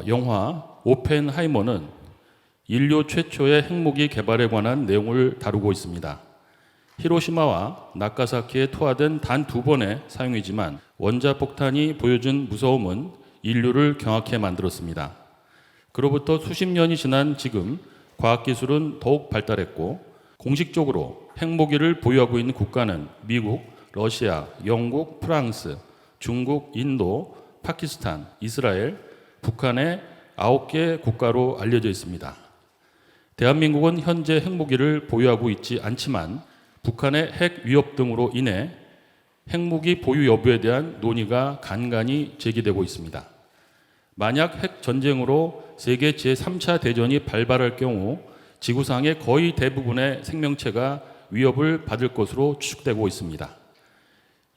영화 오펜하이머는 인류 최초의 핵무기 개발에 관한 내용을 다루고 있습니다. 히로시마와 나가사키에 투하된 단 2번의 사용이지만 원자폭탄이 보여준 무서움은 인류를 경악해 만들었습니다. 그로부터 수십 년이 지난 지금 과학기술은 더욱 발달했고 공식적으로 핵무기를 보유하고 있는 국가는 미국, 러시아, 영국, 프랑스, 중국, 인도, 파키스탄, 이스라엘, 북한의 9개 국가로 알려져 있습니다. 대한민국은 현재 핵무기를 보유하고 있지 않지만 북한의 핵 위협 등으로 인해 핵무기 보유 여부에 대한 논의가 간간히 제기되고 있습니다. 만약 핵 전쟁으로 세계 제3차 대전이 발발할 경우 지구상의 거의 대부분의 생명체가 위협을 받을 것으로 추측되고 있습니다.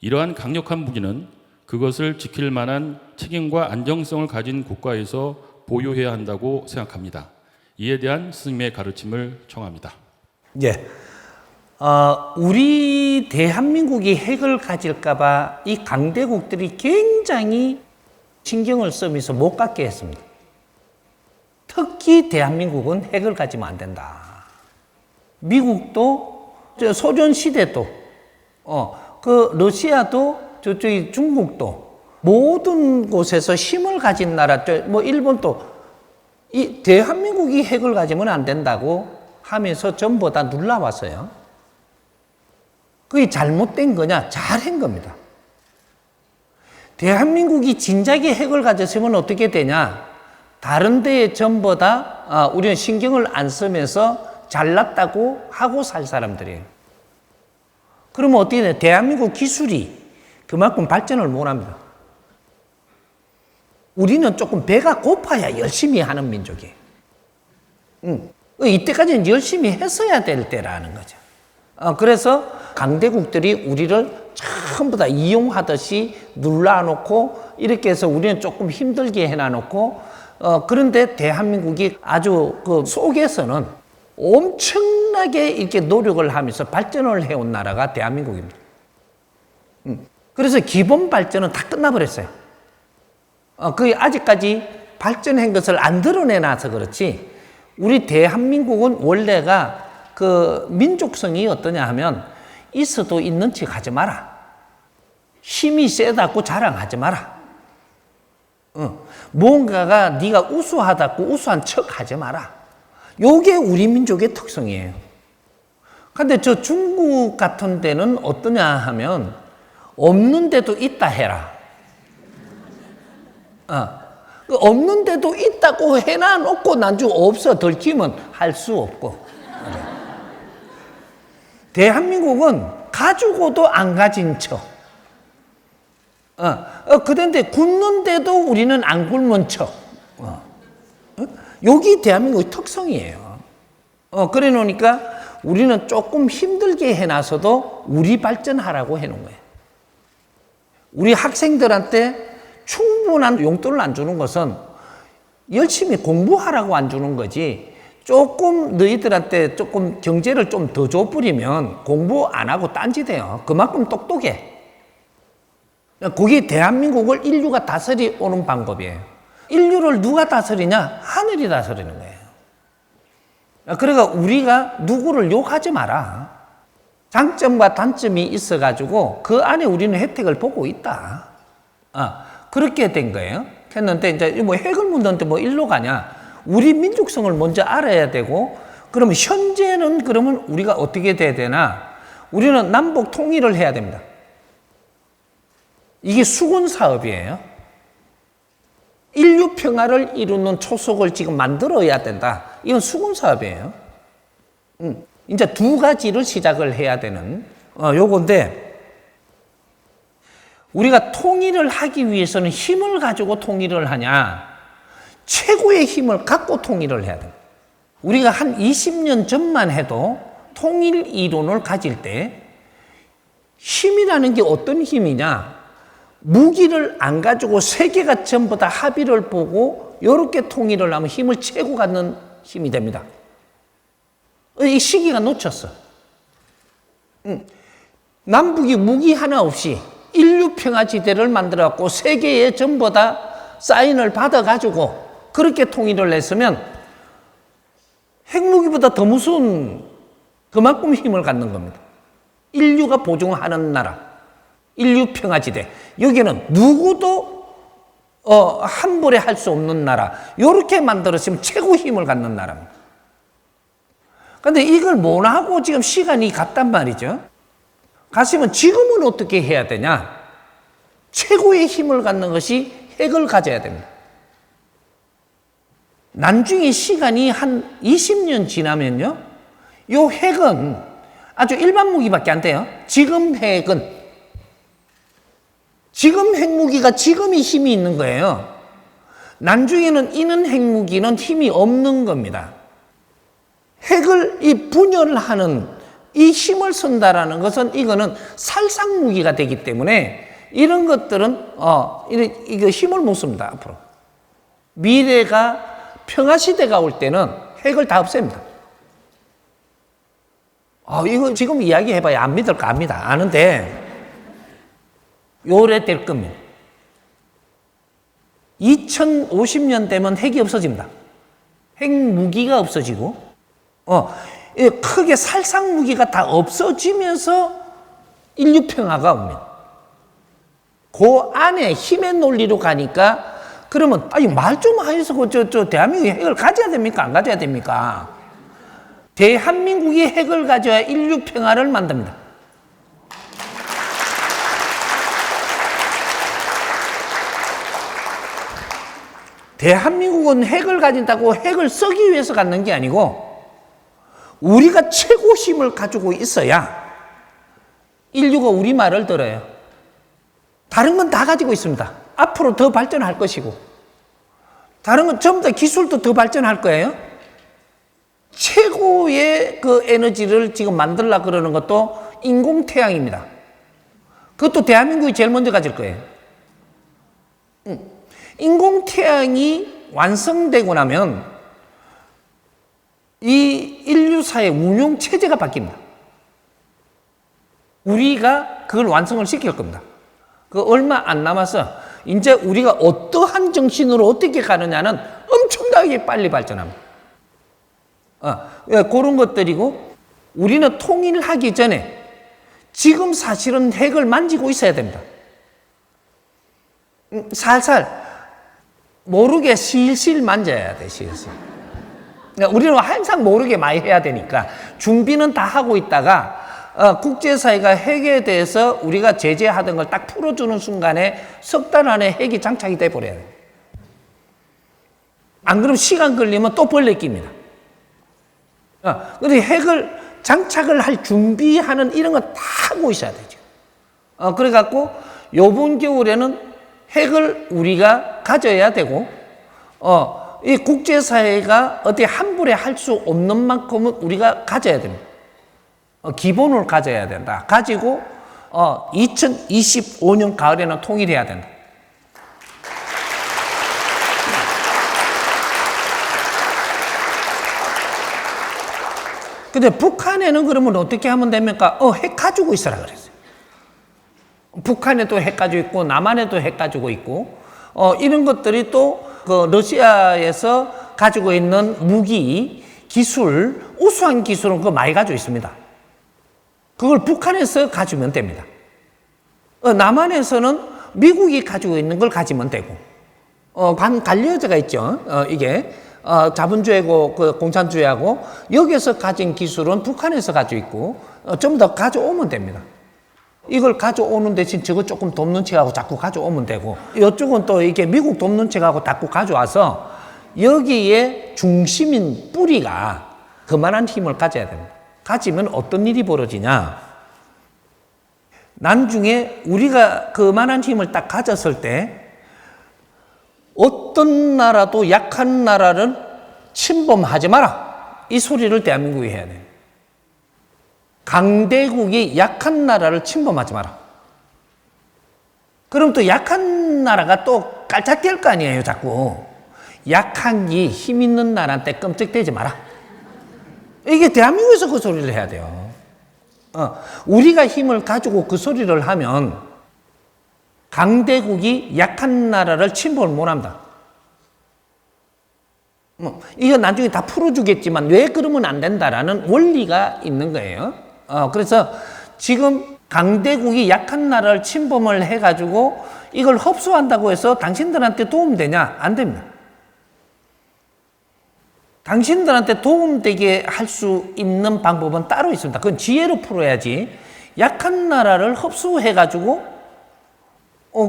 이러한 강력한 무기는 그것을 지킬 만한 책임과 안정성을 가진 국가에서 보유해야 한다고 생각합니다. 이에 대한 스님의 가르침을 청합니다. 예. 우리 대한민국이 핵을 가질까봐 이 강대국들이 굉장히 신경을 쓰면서 못 갖게 했습니다. 특히 대한민국은 핵을 가지면 안 된다. 미국도, 소련 시대도, 러시아도, 저쪽이 중국도, 모든 곳에서 힘을 가진 나라, 일본도, 이 대한민국이 핵을 가지면 안 된다고 하면서 전부 다 눌러왔어요. 그게 잘못된 거냐? 잘한 겁니다. 대한민국이 진작에 핵을 가졌으면 어떻게 되냐? 다른 데에 전부 다 우리는 신경을 안 쓰면서 잘났다고 하고 살 사람들이에요. 그러면 어떻게 돼요? 대한민국 기술이 그만큼 발전을 못 합니다. 우리는 조금 배가 고파야 열심히 하는 민족이에요. 이때까지는 열심히 했어야 될 때라는 거죠. 그래서 강대국들이 우리를 전부 다 이용하듯이 눌러놓고 이렇게 해서 우리는 조금 힘들게 해놔놓고 그런데 대한민국이 아주 그 속에서는 엄청나게 이렇게 노력을 하면서 발전을 해온 나라가 대한민국입니다. 그래서 기본 발전은 다 끝나버렸어요. 그게 아직까지 발전한 것을 안 드러내놔서 그렇지 우리 대한민국은 원래가 그 민족성이 어떠냐 하면 있어도 있는 척 하지 마라. 힘이 세다고 자랑하지 마라. 뭔가가 네가 우수하다고 우수한 척 하지 마라. 요게 우리 민족의 특성이에요. 근데 저 중국 같은 데는 어떠냐 하면 없는데도 있다 해라. 없는데도 있다고 해놔놓고 난중 없어 들키면 할 수 없고. 대한민국은 가지고도 안 가진 척. 그런데 굶는데도 우리는 안 굶은 척. 여기 대한민국의 특성이에요. 그래 놓으니까 우리는 조금 힘들게 해놔서도 우리 발전하라고 해놓은 거예요. 우리 학생들한테 충분한 용돈을 안 주는 것은 열심히 공부하라고 안 주는 거지 조금 너희들한테 조금 경제를 좀 더 줘버리면 공부 안 하고 딴짓해요. 그만큼 똑똑해. 그게 대한민국을 인류가 다스리 오는 방법이에요. 인류를 누가 다스리냐? 하늘이 다스리는 거예요. 그러니까 우리가 누구를 욕하지 마라. 장점과 단점이 있어가지고 그 안에 우리는 혜택을 보고 있다. 그렇게 된 거예요. 했는데 이제 뭐 핵을 묻는데 뭐 일로 가냐? 우리 민족성을 먼저 알아야 되고 그러면 현재는 그러면 우리가 어떻게 돼야 되나? 우리는 남북 통일을 해야 됩니다. 이게 수군 사업이에요. 인류 평화를 이루는 초석을 지금 만들어야 된다. 이건 수군 사업이에요. 이제 2가지를 시작을 해야 되는 요건데 우리가 통일을 하기 위해서는 힘을 가지고 통일을 하냐? 최고의 힘을 갖고 통일을 해야 됩니다. 우리가 한 20년 전만 해도 통일 이론을 가질 때 힘이라는 게 어떤 힘이냐? 무기를 안 가지고 세계가 전부 다 합의를 보고 이렇게 통일을 하면 힘을 최고 갖는 힘이 됩니다. 이 시기가 놓쳤어. 남북이 무기 하나 없이 인류 평화지대를 만들어갖고 세계에 전부 다 사인을 받아가지고 그렇게 통일을 했으면 핵무기보다 더 무서운 그만큼 힘을 갖는 겁니다. 인류가 보증하는 나라, 인류평화지대. 여기는 누구도 함부로 할 수 없는 나라. 이렇게 만들었으면 최고 힘을 갖는 나라입니다. 그런데 이걸 못하고 지금 시간이 갔단 말이죠. 갔으면 지금은 어떻게 해야 되냐? 최고의 힘을 갖는 것이 핵을 가져야 됩니다. 나중에 시간이 한 20년 지나면요, 이 핵은 아주 일반 무기밖에 안 돼요. 지금 핵무기가 지금이 힘이 있는 거예요. 나중에는 이는 핵무기는 힘이 없는 겁니다. 핵을 이 분열하는 이 힘을 쓴다라는 것은 이거는 살상무기가 되기 때문에 이런 것들은 이거 힘을 못 씁니다. 앞으로 미래가 평화시대가 올 때는 핵을 다 없앱니다. 이거 지금 이야기해봐야 안 믿을까 압니다. 아는데 요래 될 겁니다. 2050년 되면 핵이 없어집니다. 핵무기가 없어지고 크게 살상무기가 다 없어지면서 인류 평화가 옵니다. 그 안에 힘의 논리로 가니까 그러면 말 좀 하셔서 저 대한민국이 핵을 가져야 됩니까? 안 가져야 됩니까? 대한민국이 핵을 가져야 인류 평화를 만듭니다. 대한민국은 핵을 가진다고 핵을 쓰기 위해서 갖는 게 아니고 우리가 최고 힘을 가지고 있어야 인류가 우리 말을 들어요. 다른 건 다 가지고 있습니다. 앞으로 더 발전할 것이고 다른 건 전부 다 기술도 더 발전할 거예요. 최고의 그 에너지를 지금 만들려고 그러는 것도 인공태양입니다. 그것도 대한민국이 제일 먼저 가질 거예요. 인공태양이 완성되고 나면 이 인류사의 운용체제가 바뀝니다. 우리가 그걸 완성을 시킬 겁니다. 그 얼마 안 남아서 이제 우리가 어떠한 정신으로 어떻게 가느냐는 엄청나게 빨리 발전합니다. 그런 것들이고 우리는 통일하기 전에 지금 사실은 핵을 만지고 있어야 됩니다. 살살 모르게 실실 만져야 돼, 실실. 그러니까 우리는 항상 모르게 많이 해야 되니까 준비는 다 하고 있다가 국제사회가 핵에 대해서 우리가 제재하던 걸 딱 풀어주는 순간에 석 달 안에 핵이 장착이 돼버려야 돼요. 안 그러면 시간 걸리면 또 벌레 낍니다. 근데 핵을 장착을 할 준비하는 이런 거 다 하고 있어야 되죠. 그래갖고 요번 겨울에는 핵을 우리가 가져야 되고, 이 국제사회가 어떻게 함부로 할 수 없는 만큼은 우리가 가져야 됩니다. 기본을 가져야 된다. 가지고 2025년 가을에는 통일해야 된다. 근데 북한에는 그러면 어떻게 하면 됩니까? 핵 가지고 있어라 그랬어요. 북한에도 핵 가지고 있고 남한에도 핵 가지고 있고 이런 것들이 또 그 러시아에서 가지고 있는 무기, 기술, 우수한 기술은 그거 많이 가지고 있습니다. 그걸 북한에서 가지면 됩니다. 남한에서는 미국이 가지고 있는 걸 가지면 되고, 관리여제가 있죠. 이게 자본주의하고 그 공산주의하고 여기서 가진 기술은 북한에서 가지고 있고 좀 더 가져오면 됩니다. 이걸 가져오는 대신 저거 조금 돕는 척하고 자꾸 가져오면 되고 이쪽은 또 이게 미국 돕는 척하고 자꾸 가져와서 여기에 중심인 뿌리가 그만한 힘을 가져야 됩니다. 가지면 어떤 일이 벌어지냐? 나중에 우리가 그만한 힘을 딱 가졌을 때 어떤 나라도 약한 나라를 침범하지 마라. 이 소리를 대한민국이 해야 돼요. 강대국이 약한 나라를 침범하지 마라. 그럼 또 약한 나라가 또 깔짝댈 거 아니에요, 자꾸. 약한이 힘 있는 나라한테 끔찍대지 마라. 이게 대한민국에서 그 소리를 해야 돼요. 우리가 힘을 가지고 그 소리를 하면 강대국이 약한 나라를 침범을 못 합니다. 이거 나중에 다 풀어주겠지만 왜 그러면 안 된다라는 원리가 있는 거예요. 그래서 지금 강대국이 약한 나라를 침범을 해가지고 이걸 흡수한다고 해서 당신들한테 도움되냐? 안 됩니다. 당신들한테 도움되게 할 수 있는 방법은 따로 있습니다. 그건 지혜로 풀어야지. 약한 나라를 흡수해가지고,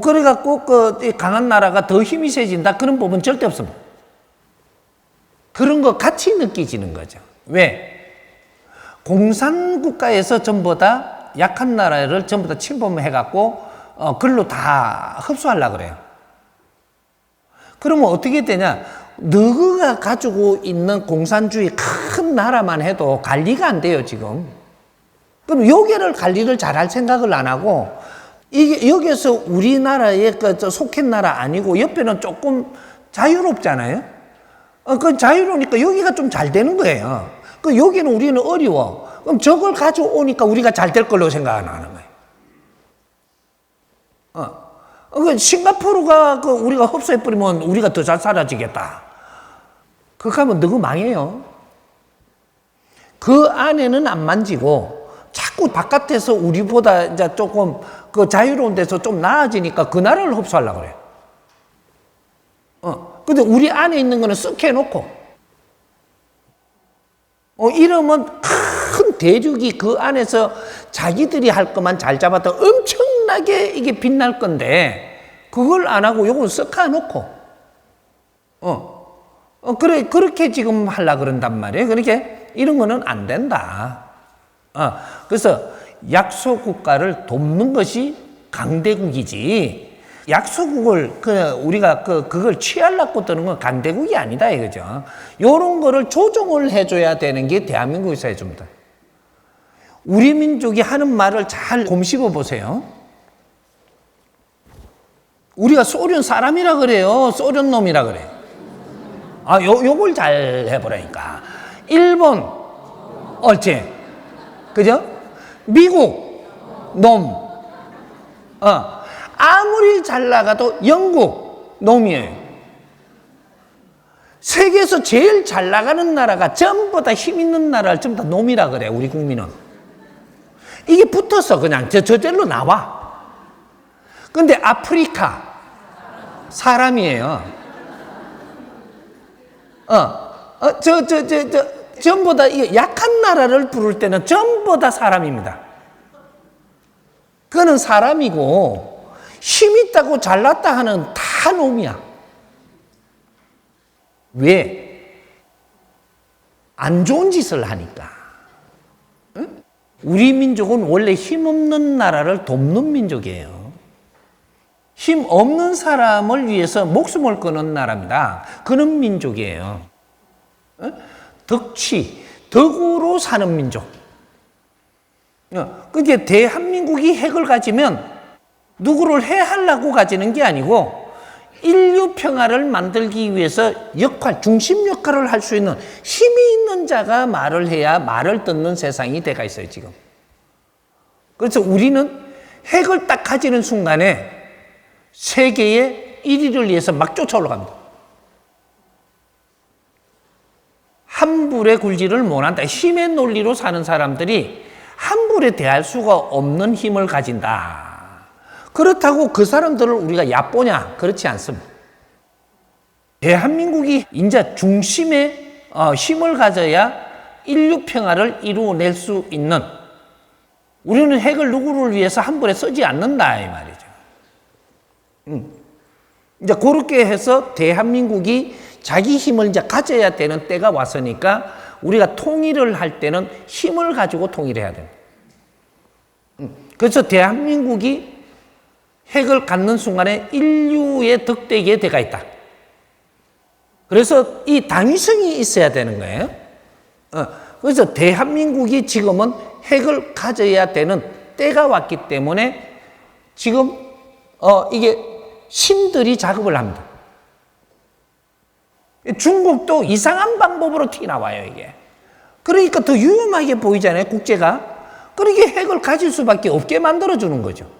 그래갖고, 강한 나라가 더 힘이 세진다. 그런 법은 절대 없습니다. 그런 거 같이 느끼지는 거죠. 왜? 공산국가에서 전부 다 약한 나라를 전부 다 침범해갖고, 글로 다 흡수하려고 그래요. 그러면 어떻게 되냐? 너가 가지고 있는 공산주의 큰 나라만 해도 관리가 안 돼요, 지금. 그럼 여기를 관리를 잘할 생각을 안 하고, 이게 여기서 우리나라의 속한 나라 아니고 옆에는 조금 자유롭잖아요? 그 자유로우니까 여기가 좀 잘 되는 거예요. 그 여기는 우리는 어려워. 그럼 저걸 가져오니까 우리가 잘 될 걸로 생각 안 하는 거예요. 싱가포르가 우리가 흡수해버리면 우리가 더 잘 살아지겠다. 그렇게 하면 너무 망해요. 그 안에는 안 만지고 자꾸 바깥에서 우리보다 이제 조금 그 자유로운 데서 좀 나아지니까 그 나라를 흡수하려고 그래요. 근데 우리 안에 있는 거는 쓱 해놓고, 이러면 큰 대륙이 그 안에서 자기들이 할 것만 잘 잡았다 엄청나게 이게 빛날 건데, 그걸 안 하고 요걸 쓱 해놓고, 그래, 그렇게 지금 하려고 그런단 말이에요. 그렇게 이런 거는 안 된다. 그래서 약소국가를 돕는 것이 강대국이지, 약소국을 우리가 그걸 취하려고 드는 건 강대국이 아니다 이거죠. 요런 거를 조정을 해줘야 되는 게 대한민국에서 해줍니다. 우리 민족이 하는 말을 잘 곰씹어 보세요. 우리가 소련 사람이라 그래요. 소련 놈이라 그래요. 요걸 잘 해보라니까. 일본, 옳지. 그죠? 미국, 놈. 아무리 잘 나가도 영국, 놈이에요. 세계에서 제일 잘 나가는 나라가 전부 다 힘 있는 나라를 전부 다 놈이라 그래, 우리 국민은. 이게 붙어서 그냥 저절로 나와. 근데 아프리카, 사람이에요. 전부 다 약한 나라를 부를 때는 전부 다 사람입니다. 그거는 사람이고, 힘 있다고 잘났다 하는 다 놈이야. 왜? 안 좋은 짓을 하니까. 응? 우리 민족은 원래 힘없는 나라를 돕는 민족이에요. 힘 없는 사람을 위해서 목숨을 거는 나라입니다. 그런 민족이에요. 덕치, 덕으로 사는 민족. 그게 대한민국이 핵을 가지면 누구를 해하려고 가지는 게 아니고 인류 평화를 만들기 위해서 중심 역할을 할 수 있는 힘이 있는 자가 말을 해야 말을 듣는 세상이 돼가 있어요, 지금. 그래서 우리는 핵을 딱 가지는 순간에 세계의 1위를 위해서 막 쫓아 올라갑니다. 함부의 굴지를 못한다. 힘의 논리로 사는 사람들이 함부에 대할 수가 없는 힘을 가진다. 그렇다고 그 사람들을 우리가 얕보냐? 그렇지 않습니다. 대한민국이 이제 중심에 힘을 가져야 인류 평화를 이루어낼 수 있는, 우리는 핵을 누구를 위해서 함부에 쓰지 않는다 이 말이죠. 이제 그렇게 해서 대한민국이 자기 힘을 이제 가져야 되는 때가 왔으니까 우리가 통일을 할 때는 힘을 가지고 통일해야 됩니다. 그래서 대한민국이 핵을 갖는 순간에 인류의 덕대기에 대가 있다. 그래서 이 당위성이 있어야 되는 거예요. 그래서 대한민국이 지금은 핵을 가져야 되는 때가 왔기 때문에 지금 이게 신들이 작업을 합니다. 중국도 이상한 방법으로 튀어나와요, 이게. 그러니까 더 위험하게 보이잖아요, 국제가. 그러게 핵을 가질 수밖에 없게 만들어주는 거죠.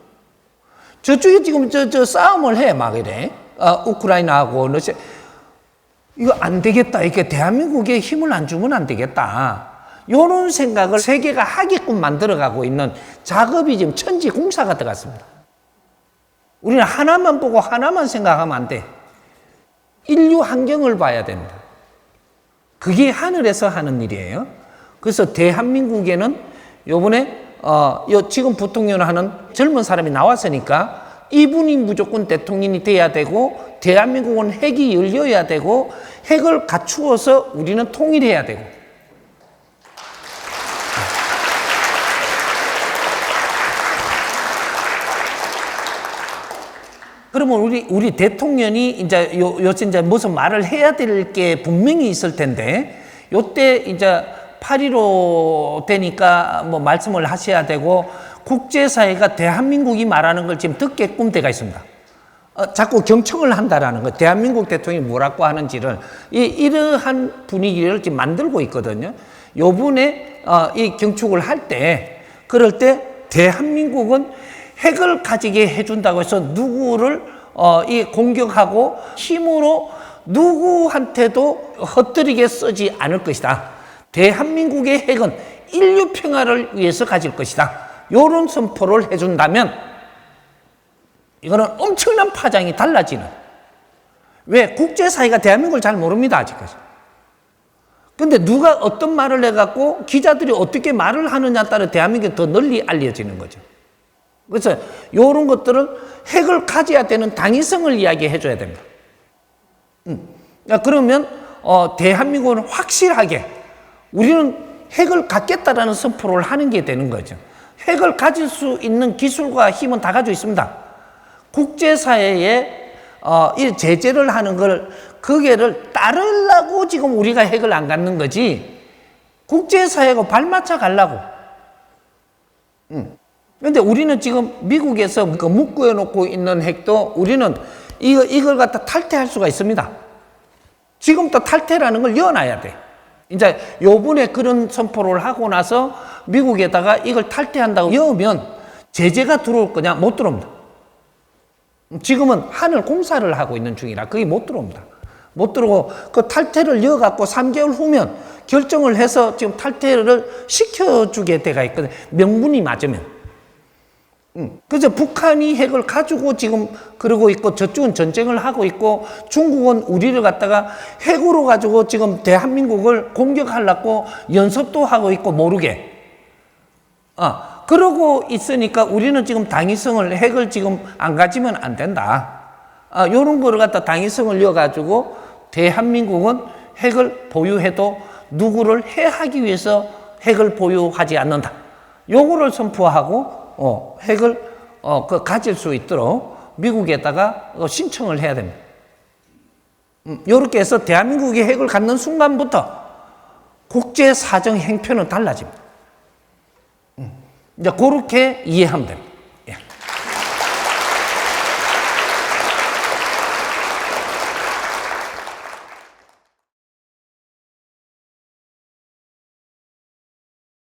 저쪽에 지금 싸움을 해, 막 이래. 우크라이나하고 러시아. 이거 안 되겠다. 이렇게 대한민국에 힘을 안 주면 안 되겠다. 이런 생각을 세계가 하게끔 만들어가고 있는 작업이 지금 천지공사가 들어갔습니다. 우리는 하나만 보고 하나만 생각하면 안 돼. 인류 환경을 봐야 된다. 그게 하늘에서 하는 일이에요. 그래서 대한민국에는 요번에 지금 부통령을 하는 젊은 사람이 나왔으니까 이분이 무조건 대통령이 돼야 되고 대한민국은 핵이 열려야 되고 핵을 갖추어서 우리는 통일해야 되고 그러면 우리 대통령이 이제 요새 이제 무슨 말을 해야 될 게 분명히 있을 텐데 요때 이제 8.15 되니까 뭐 말씀을 하셔야 되고 국제사회가 대한민국이 말하는 걸 지금 듣게끔 돼가 있습니다. 자꾸 경청을 한다라는 거, 대한민국 대통령이 뭐라고 하는지를 이러한 분위기를 지금 만들고 있거든요. 요번에 이 경축을 할 때, 그럴 때 대한민국은 핵을 가지게 해준다고 해서 누구를 이 공격하고 힘으로 누구한테도 헛되게 쓰지 않을 것이다. 대한민국의 핵은 인류 평화를 위해서 가질 것이다. 이런 선포를 해준다면 이거는 엄청난 파장이 달라지는. 왜? 국제사회가 대한민국을 잘 모릅니다, 아직까지. 근데 누가 어떤 말을 해갖고 기자들이 어떻게 말을 하느냐에 따라 대한민국이 더 널리 알려지는 거죠. 그래서 이런 것들을 핵을 가져야 되는 당위성을 이야기해 줘야 됩니다. 그러면 대한민국은 확실하게 우리는 핵을 갖겠다라는 선포를 하는 게 되는 거죠. 핵을 가질 수 있는 기술과 힘은 다 가지고 있습니다. 국제사회에 이 제재를 하는 걸 그게를 따르려고 지금 우리가 핵을 안 갖는 거지 국제사회가 발맞춰 가려고. 그런데 우리는 지금 미국에서 묵구해 놓고 있는 핵도 우리는 이걸 갖다 탈퇴할 수가 있습니다. 지금부터 탈퇴라는 걸 여놔야 돼. 이제 요번에 그런 선포를 하고 나서 미국에다가 이걸 탈퇴한다고 여면 제재가 들어올 거냐? 못 들어옵니다. 지금은 하늘 공사를 하고 있는 중이라 그게 못 들어옵니다. 못 들어오고 그 탈퇴를 이어갖고 3개월 후면 결정을 해서 지금 탈퇴를 시켜주게 돼가 있거든요. 명분이 맞으면. 그래서 북한이 핵을 가지고 지금 그러고 있고 저쪽은 전쟁을 하고 있고 중국은 우리를 갖다가 핵으로 가지고 지금 대한민국을 공격하려고 연습도 하고 있고 모르게. 그러고 있으니까 우리는 지금 당위성을 핵을 지금 안 가지면 안 된다. 요런 거를 갖다 당위성을 이어가지고 대한민국은 핵을 보유해도 누구를 해하기 위해서 핵을 보유하지 않는다. 요거를 선포하고 핵을 가질 수 있도록 미국에다가 신청을 해야 됩니다. 이렇게 해서 대한민국이 핵을 갖는 순간부터 국제 사정 행편은 달라집니다. 이제 그렇게 이해하면 됩니다.